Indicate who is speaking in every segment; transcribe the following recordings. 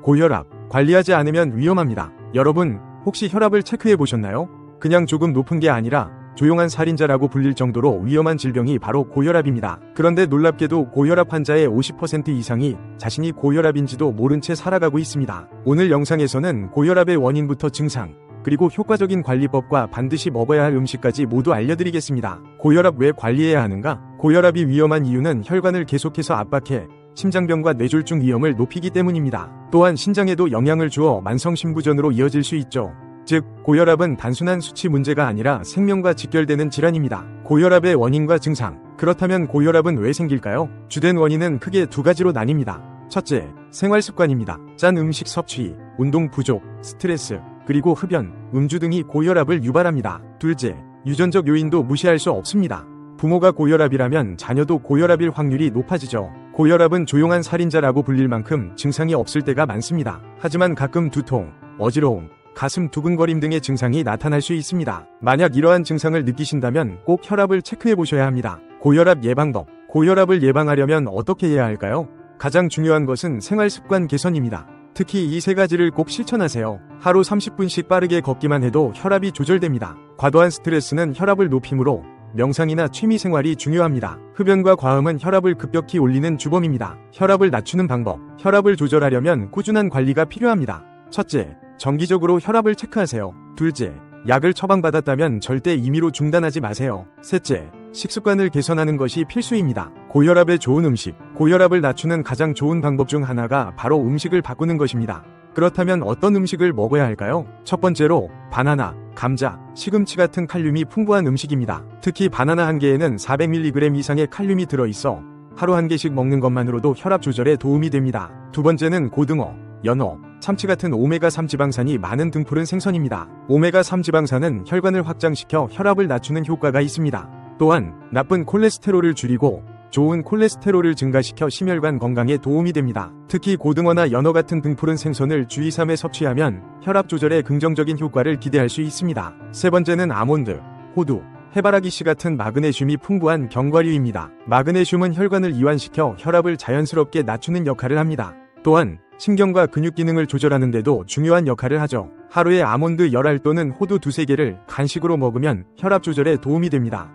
Speaker 1: 고혈압, 관리하지 않으면 위험합니다. 여러분, 혹시 혈압을 체크해 보셨나요? 그냥 조금 높은 게 아니라 조용한 살인자라고 불릴 정도로 위험한 질병이 바로 고혈압입니다. 그런데 놀랍게도 고혈압 환자의 50% 이상이 자신이 고혈압인지도 모른 채 살아가고 있습니다. 오늘 영상에서는 고혈압의 원인부터 증상, 그리고 효과적인 관리법과 반드시 먹어야 할 음식까지 모두 알려드리겠습니다. 고혈압 왜 관리해야 하는가? 고혈압이 위험한 이유는 혈관을 계속해서 압박해 심장병과 뇌졸중 위험을 높이기 때문입니다. 또한 신장에도 영향을 주어 만성심부전으로 이어질 수 있죠. 즉, 고혈압은 단순한 수치 문제가 아니라 생명과 직결되는 질환입니다. 고혈압의 원인과 증상. 그렇다면 고혈압은 왜 생길까요? 주된 원인은 크게 두 가지로 나뉩니다. 첫째, 생활습관입니다. 짠 음식 섭취, 운동 부족, 스트레스, 그리고 흡연, 음주 등이 고혈압을 유발합니다. 둘째, 유전적 요인도 무시할 수 없습니다. 부모가 고혈압이라면 자녀도 고혈압일 확률이 높아지죠. 고혈압은 조용한 살인자라고 불릴 만큼 증상이 없을 때가 많습니다. 하지만 가끔 두통, 어지러움, 가슴 두근거림 등의 증상이 나타날 수 있습니다. 만약 이러한 증상을 느끼신다면 꼭 혈압을 체크해 보셔야 합니다. 고혈압 예방법. 고혈압을 예방하려면 어떻게 해야 할까요? 가장 중요한 것은 생활습관 개선입니다. 특히 이 세 가지를 꼭 실천하세요. 하루 30분씩 빠르게 걷기만 해도 혈압이 조절됩니다. 과도한 스트레스는 혈압을 높이므로 명상이나 취미생활이 중요합니다. 흡연과 과음은 혈압을 급격히 올리는 주범입니다. 혈압을 낮추는 방법. 혈압을 조절하려면 꾸준한 관리가 필요합니다. 첫째, 정기적으로 혈압을 체크하세요. 둘째, 약을 처방받았다면 절대 임의로 중단하지 마세요. 셋째, 식습관을 개선하는 것이 필수입니다. 고혈압에 좋은 음식. 고혈압을 낮추는 가장 좋은 방법 중 하나가 바로 음식을 바꾸는 것입니다. 그렇다면 어떤 음식을 먹어야 할까요? 첫 번째로 바나나, 감자, 시금치 같은 칼륨이 풍부한 음식입니다. 특히 바나나 한 개에는 400mg 이상의 칼륨이 들어있어 하루 한 개씩 먹는 것만으로도 혈압 조절에 도움이 됩니다. 두 번째는 고등어, 연어, 참치 같은 오메가3 지방산이 많은 등푸른 생선입니다. 오메가3 지방산은 혈관을 확장시켜 혈압을 낮추는 효과가 있습니다. 또한 나쁜 콜레스테롤을 줄이고 좋은 콜레스테롤을 증가시켜 심혈관 건강에 도움이 됩니다. 특히 고등어나 연어 같은 등푸른 생선을 주 2-3회 섭취하면 혈압 조절에 긍정적인 효과를 기대할 수 있습니다. 세 번째는 아몬드, 호두, 해바라기씨 같은 마그네슘이 풍부한 견과류입니다. 마그네슘은 혈관을 이완시켜 혈압을 자연스럽게 낮추는 역할을 합니다. 또한 신경과 근육 기능을 조절하는 데도 중요한 역할을 하죠. 하루에 아몬드 10알 또는 호두 2-3개를 간식으로 먹으면 혈압 조절에 도움이 됩니다.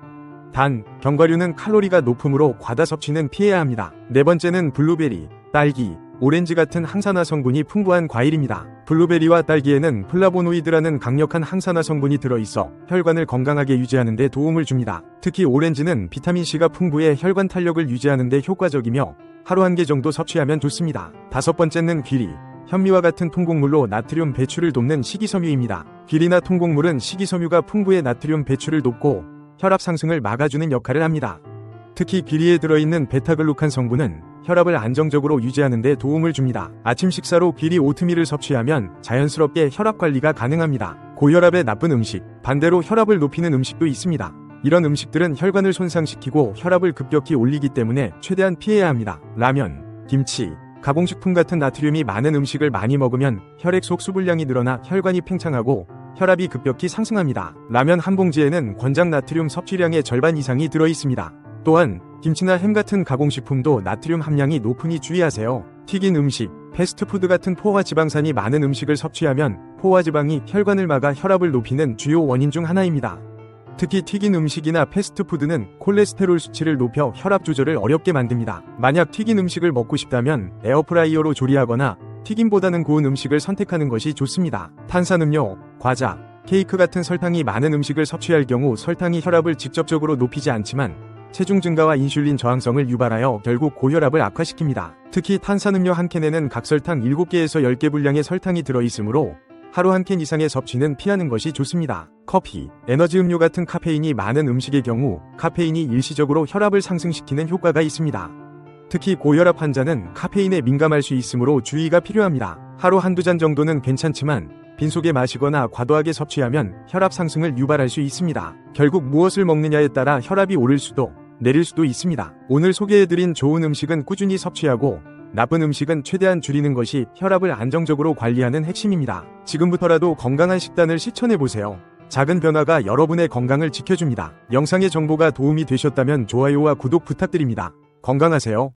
Speaker 1: 단, 견과류는 칼로리가 높으므로 과다 섭취는 피해야 합니다. 네 번째는 블루베리, 딸기, 오렌지 같은 항산화 성분이 풍부한 과일입니다. 블루베리와 딸기에는 플라보노이드라는 강력한 항산화 성분이 들어있어 혈관을 건강하게 유지하는 데 도움을 줍니다. 특히 오렌지는 비타민C가 풍부해 혈관 탄력을 유지하는 데 효과적이며 하루 1개 정도 섭취하면 좋습니다. 다섯 번째는 귀리. 현미와 같은 통곡물로 나트륨 배출을 돕는 식이섬유입니다. 귀리나 통곡물은 식이섬유가 풍부해 나트륨 배출을 돕고 혈압 상승을 막아주는 역할을 합니다. 특히 귀리에 들어있는 베타글루칸 성분은 혈압을 안정적으로 유지하는 데 도움을 줍니다. 아침 식사로 귀리 오트밀을 섭취하면 자연스럽게 혈압 관리가 가능합니다. 고혈압에 나쁜 음식. 반대로 혈압을 높이는 음식도 있습니다. 이런 음식들은 혈관을 손상시키고 혈압을 급격히 올리기 때문에 최대한 피해야 합니다. 라면, 김치, 가공식품 같은 나트륨이 많은 음식을 많이 먹으면 혈액 속 수분량이 늘어나 혈관이 팽창하고 혈압이 급격히 상승합니다. 라면 한 봉지에는 권장 나트륨 섭취량의 절반 이상이 들어있습니다. 또한 김치나 햄 같은 가공식품도 나트륨 함량이 높으니 주의하세요. 튀긴 음식, 패스트푸드 같은 포화지방산이 많은 음식을 섭취하면 포화지방이 혈관을 막아 혈압을 높이는 주요 원인 중 하나입니다. 특히 튀긴 음식이나 패스트푸드는 콜레스테롤 수치를 높여 혈압 조절을 어렵게 만듭니다. 만약 튀긴 음식을 먹고 싶다면 에어프라이어로 조리하거나 튀김보다는 구운 음식을 선택하는 것이 좋습니다. 탄산음료, 과자, 케이크 같은 설탕이 많은 음식을 섭취할 경우 설탕이 혈압을 직접적으로 높이지 않지만 체중 증가와 인슐린 저항성을 유발하여 결국 고혈압을 악화시킵니다. 특히 탄산음료 한 캔에는 각설탕 7개에서 10개 분량의 설탕이 들어있으므로 하루 한 캔 이상의 섭취는 피하는 것이 좋습니다. 커피, 에너지 음료 같은 카페인이 많은 음식의 경우 카페인이 일시적으로 혈압을 상승시키는 효과가 있습니다. 특히 고혈압 환자는 카페인에 민감할 수 있으므로 주의가 필요합니다. 하루 한두 잔 정도는 괜찮지만 빈속에 마시거나 과도하게 섭취하면 혈압 상승을 유발할 수 있습니다. 결국 무엇을 먹느냐에 따라 혈압이 오를 수도 내릴 수도 있습니다. 오늘 소개해드린 좋은 음식은 꾸준히 섭취하고 나쁜 음식은 최대한 줄이는 것이 혈압을 안정적으로 관리하는 핵심입니다. 지금부터라도 건강한 식단을 실천해보세요. 작은 변화가 여러분의 건강을 지켜줍니다. 영상의 정보가 도움이 되셨다면 좋아요와 구독 부탁드립니다. 건강하세요.